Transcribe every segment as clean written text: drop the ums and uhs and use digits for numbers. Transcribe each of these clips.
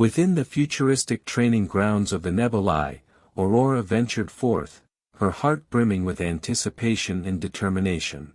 Within the futuristic training grounds of the Nebul-i, Aurora ventured forth, her heart brimming with anticipation and determination.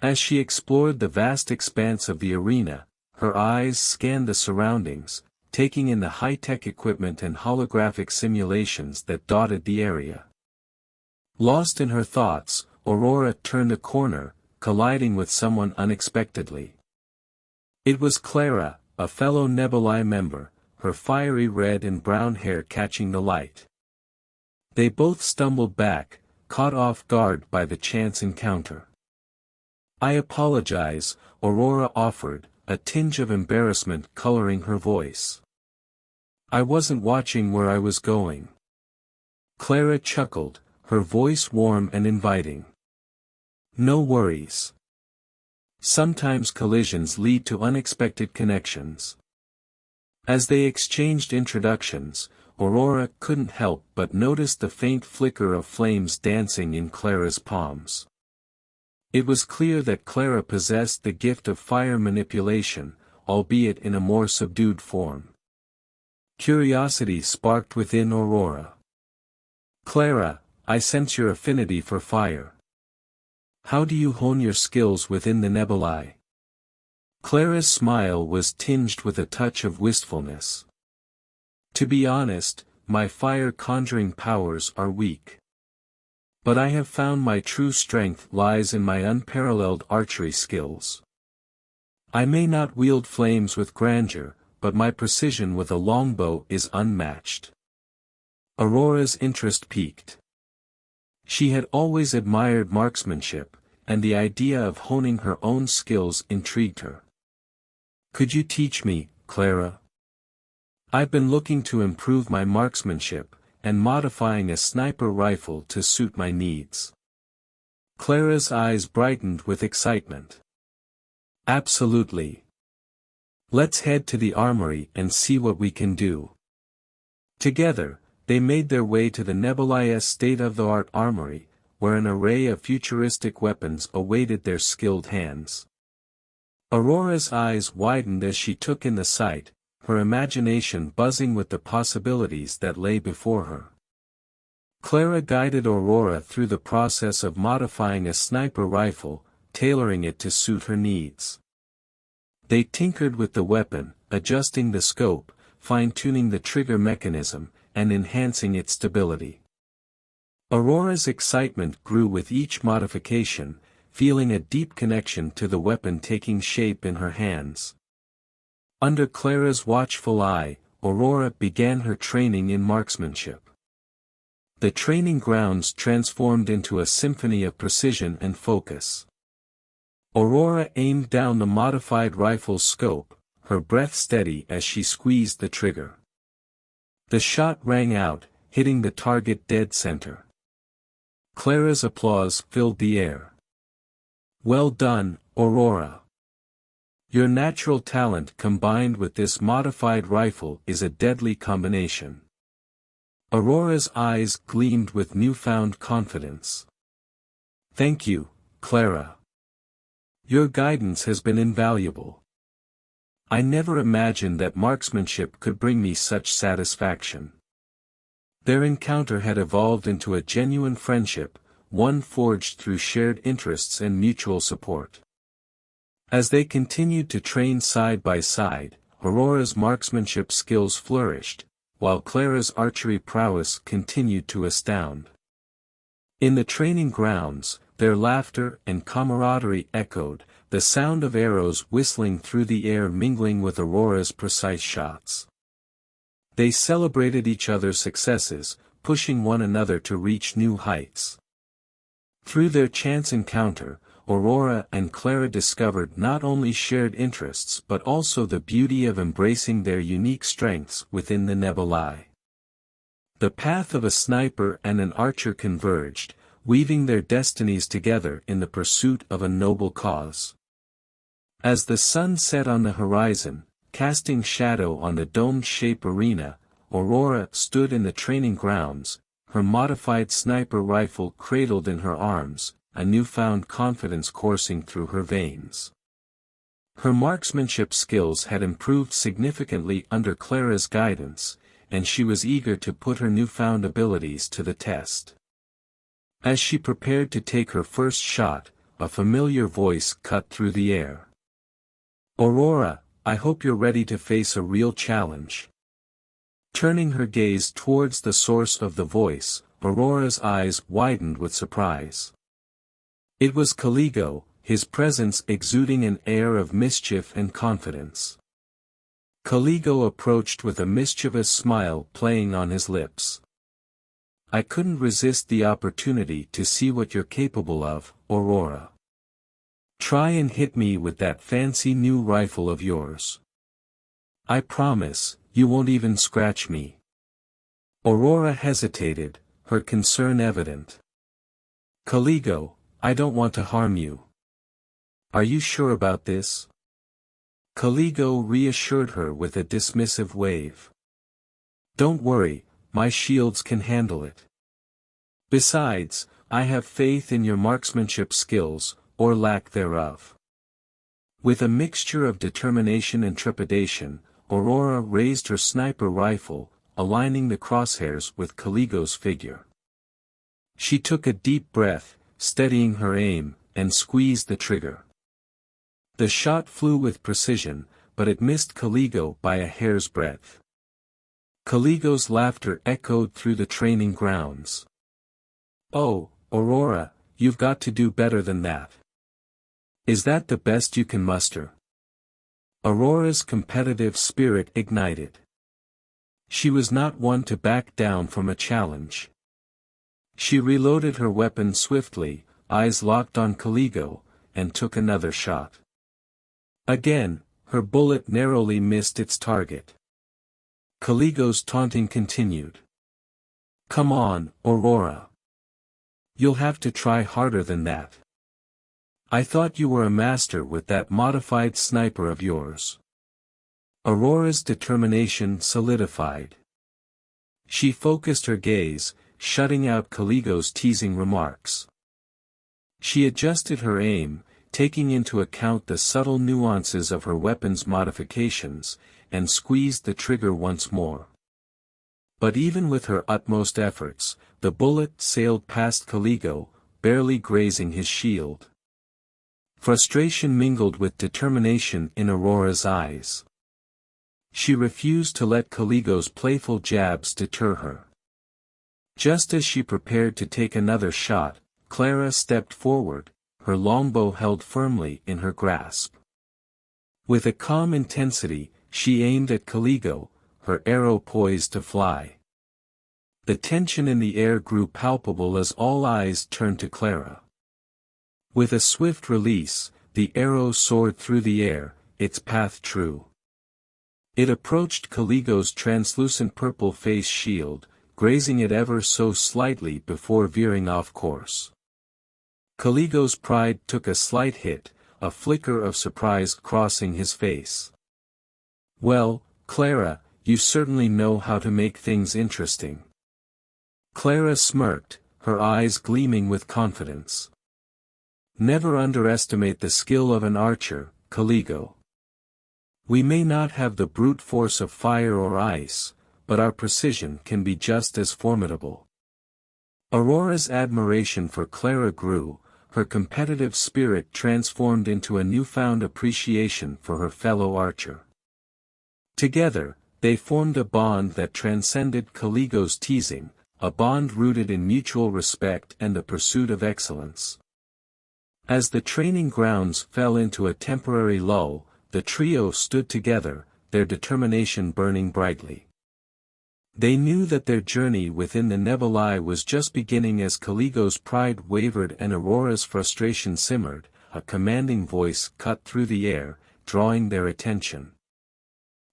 As she explored the vast expanse of the arena, her eyes scanned the surroundings, taking in the high-tech equipment and holographic simulations that dotted the area. Lost in her thoughts, Aurora turned a corner, colliding with someone unexpectedly. It was Clara, a fellow Nebul-i member, her fiery red and brown hair catching the light. They both stumbled back, caught off guard by the chance encounter. "I apologize," Aurora offered, a tinge of embarrassment coloring her voice. "I wasn't watching where I was going." Clara chuckled, her voice warm and inviting. "No worries. Sometimes collisions lead to unexpected connections." As they exchanged introductions, Aurora couldn't help but notice the faint flicker of flames dancing in Clara's palms. It was clear that Clara possessed the gift of fire manipulation, albeit in a more subdued form. Curiosity sparked within Aurora. "Clara, I sense your affinity for fire. How do you hone your skills within the Nebul-i?" Clara's smile was tinged with a touch of wistfulness. "To be honest, my fire-conjuring powers are weak. But I have found my true strength lies in my unparalleled archery skills. I may not wield flames with grandeur, but my precision with a longbow is unmatched." Aurora's interest piqued. She had always admired marksmanship, and the idea of honing her own skills intrigued her. "Could you teach me, Clara? I've been looking to improve my marksmanship, and modifying a sniper rifle to suit my needs." Clara's eyes brightened with excitement. "Absolutely. Let's head to the armory and see what we can do." Together, they made their way to the Nebul-i's state-of-the-art armory, where an array of futuristic weapons awaited their skilled hands. Aurora's eyes widened as she took in the sight, her imagination buzzing with the possibilities that lay before her. Clara guided Aurora through the process of modifying a sniper rifle, tailoring it to suit her needs. They tinkered with the weapon, adjusting the scope, fine-tuning the trigger mechanism, and enhancing its stability. Aurora's excitement grew with each modification, feeling a deep connection to the weapon taking shape in her hands. Under Clara's watchful eye, Aurora began her training in marksmanship. The training grounds transformed into a symphony of precision and focus. Aurora aimed down the modified rifle's scope, her breath steady as she squeezed the trigger. The shot rang out, hitting the target dead center. Clara's applause filled the air. "Well done, Aurora. Your natural talent combined with this modified rifle is a deadly combination." Aurora's eyes gleamed with newfound confidence. "Thank you, Clara. Your guidance has been invaluable. I never imagined that marksmanship could bring me such satisfaction." Their encounter had evolved into a genuine friendship, one forged through shared interests and mutual support. As they continued to train side by side, Aurora's marksmanship skills flourished, while Clara's archery prowess continued to astound. In the training grounds, their laughter and camaraderie echoed, the sound of arrows whistling through the air mingling with Aurora's precise shots. They celebrated each other's successes, pushing one another to reach new heights. Through their chance encounter, Aurora and Clara discovered not only shared interests but also the beauty of embracing their unique strengths within the Nebul-i. The path of a sniper and an archer converged, weaving their destinies together in the pursuit of a noble cause. As the sun set on the horizon, casting shadow on the dome-shaped arena, Aurora stood in the training grounds, her modified sniper rifle cradled in her arms, a newfound confidence coursing through her veins. Her marksmanship skills had improved significantly under Clara's guidance, and she was eager to put her newfound abilities to the test. As she prepared to take her first shot, a familiar voice cut through the air. "Aurora, I hope you're ready to face a real challenge." Turning her gaze towards the source of the voice, Aurora's eyes widened with surprise. It was Caligo, his presence exuding an air of mischief and confidence. Caligo approached with a mischievous smile playing on his lips. "I couldn't resist the opportunity to see what you're capable of, Aurora. Try and hit me with that fancy new rifle of yours. I promise, you won't even scratch me." Aurora hesitated, her concern evident. "Caligo, I don't want to harm you. Are you sure about this?" Caligo reassured her with a dismissive wave. "Don't worry, my shields can handle it. Besides, I have faith in your marksmanship skills, or lack thereof." With a mixture of determination and trepidation, Aurora raised her sniper rifle, aligning the crosshairs with Caligo's figure. She took a deep breath, steadying her aim, and squeezed the trigger. The shot flew with precision, but it missed Caligo by a hair's breadth. Caligo's laughter echoed through the training grounds. "Oh, Aurora, you've got to do better than that. Is that the best you can muster?" Aurora's competitive spirit ignited. She was not one to back down from a challenge. She reloaded her weapon swiftly, eyes locked on Caligo, and took another shot. Again, her bullet narrowly missed its target. Caligo's taunting continued. "Come on, Aurora. You'll have to try harder than that. I thought you were a master with that modified sniper of yours." Aurora's determination solidified. She focused her gaze, shutting out Caligo's teasing remarks. She adjusted her aim, taking into account the subtle nuances of her weapon's modifications, and squeezed the trigger once more. But even with her utmost efforts, the bullet sailed past Caligo, barely grazing his shield. Frustration mingled with determination in Aurora's eyes. She refused to let Caligo's playful jabs deter her. Just as she prepared to take another shot, Clara stepped forward, her longbow held firmly in her grasp. With a calm intensity, she aimed at Caligo, her arrow poised to fly. The tension in the air grew palpable as all eyes turned to Clara. With a swift release, the arrow soared through the air, its path true. It approached Caligo's translucent purple face shield, grazing it ever so slightly before veering off course. Caligo's pride took a slight hit, a flicker of surprise crossing his face. "Well, Clara, you certainly know how to make things interesting." Clara smirked, her eyes gleaming with confidence. "Never underestimate the skill of an archer, Caligo. We may not have the brute force of fire or ice, but our precision can be just as formidable." Aurora's admiration for Clara grew, her competitive spirit transformed into a newfound appreciation for her fellow archer. Together, they formed a bond that transcended Caligo's teasing, a bond rooted in mutual respect and the pursuit of excellence. As the training grounds fell into a temporary lull, the trio stood together, their determination burning brightly. They knew that their journey within the Nebul-i was just beginning as Caligo's pride wavered and Aurora's frustration simmered, a commanding voice cut through the air, drawing their attention.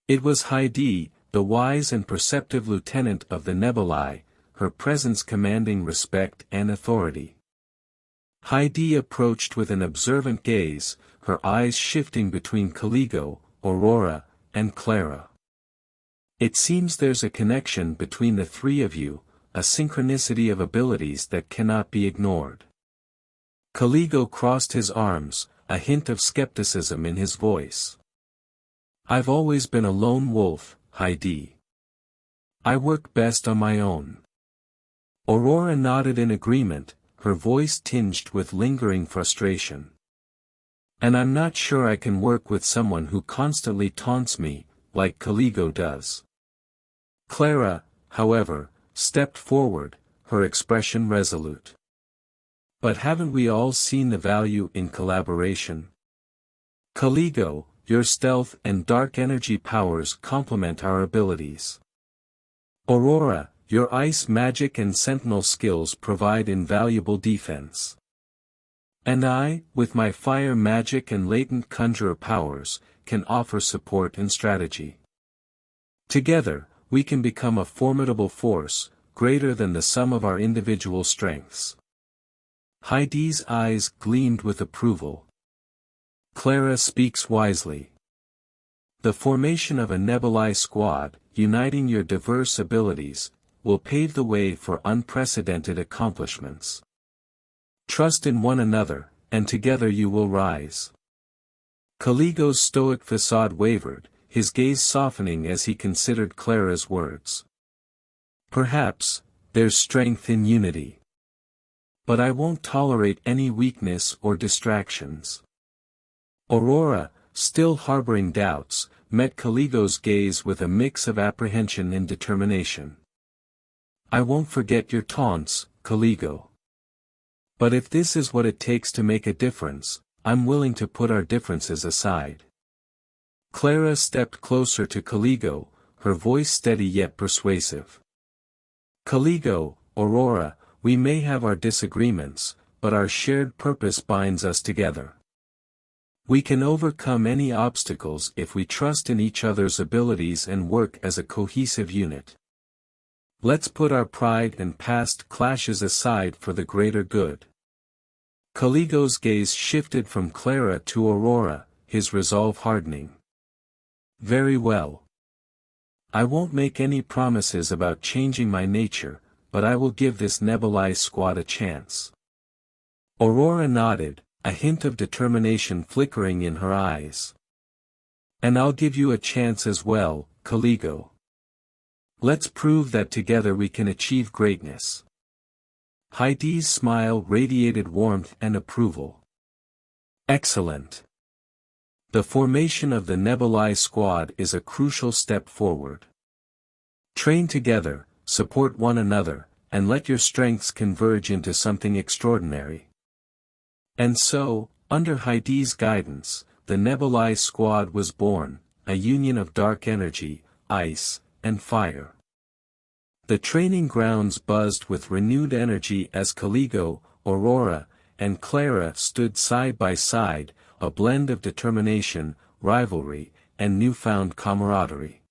It was Heidi, the wise and perceptive lieutenant of the Nebul-i, her presence commanding respect and authority. Heidi approached with an observant gaze, her eyes shifting between Caligo, Aurora, and Clara. "It seems there's a connection between the three of you, a synchronicity of abilities that cannot be ignored." Caligo crossed his arms, a hint of skepticism in his voice. "I've always been a lone wolf, Heidi. I work best on my own." Aurora nodded in agreement, her voice tinged with lingering frustration. "And I'm not sure I can work with someone who constantly taunts me, like Caligo does." Clara, however, stepped forward, her expression resolute. "But haven't we all seen the value in collaboration? Caligo, your stealth and dark energy powers complement our abilities. Aurora, your ice magic and sentinel skills provide invaluable defense. And I, with my fire magic and latent conjurer powers, can offer support and strategy. Together, we can become a formidable force, greater than the sum of our individual strengths." Heidi's eyes gleamed with approval. "Clara speaks wisely. The formation of a Nebul-i squad, uniting your diverse abilities, will pave the way for unprecedented accomplishments. Trust in one another, and together you will rise." Caligo's stoic facade wavered, his gaze softening as he considered Clara's words. "Perhaps, there's strength in unity. But I won't tolerate any weakness or distractions." Aurora, still harboring doubts, met Caligo's gaze with a mix of apprehension and determination. "I won't forget your taunts, Caligo. But if this is what it takes to make a difference, I'm willing to put our differences aside." Clara stepped closer to Caligo, her voice steady yet persuasive. "Caligo, Aurora, we may have our disagreements, but our shared purpose binds us together. We can overcome any obstacles if we trust in each other's abilities and work as a cohesive unit. Let's put our pride and past clashes aside for the greater good." Caligo's gaze shifted from Clara to Aurora, his resolve hardening. "Very well. I won't make any promises about changing my nature, but I will give this Nebul-i squad a chance." Aurora nodded, a hint of determination flickering in her eyes. "And I'll give you a chance as well, Caligo. Let's prove that together we can achieve greatness." Heidi's smile radiated warmth and approval. "Excellent. The formation of the Nebul-i squad is a crucial step forward. Train together, support one another, and let your strengths converge into something extraordinary." And so, under Heidi's guidance, the Nebul-i squad was born, a union of dark energy, ice, and fire. The training grounds buzzed with renewed energy as Caligo, Aurora, and Clara stood side by side, a blend of determination, rivalry, and newfound camaraderie.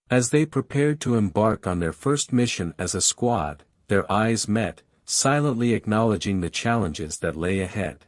As they prepared to embark on their first mission as a squad, their eyes met, silently acknowledging the challenges that lay ahead.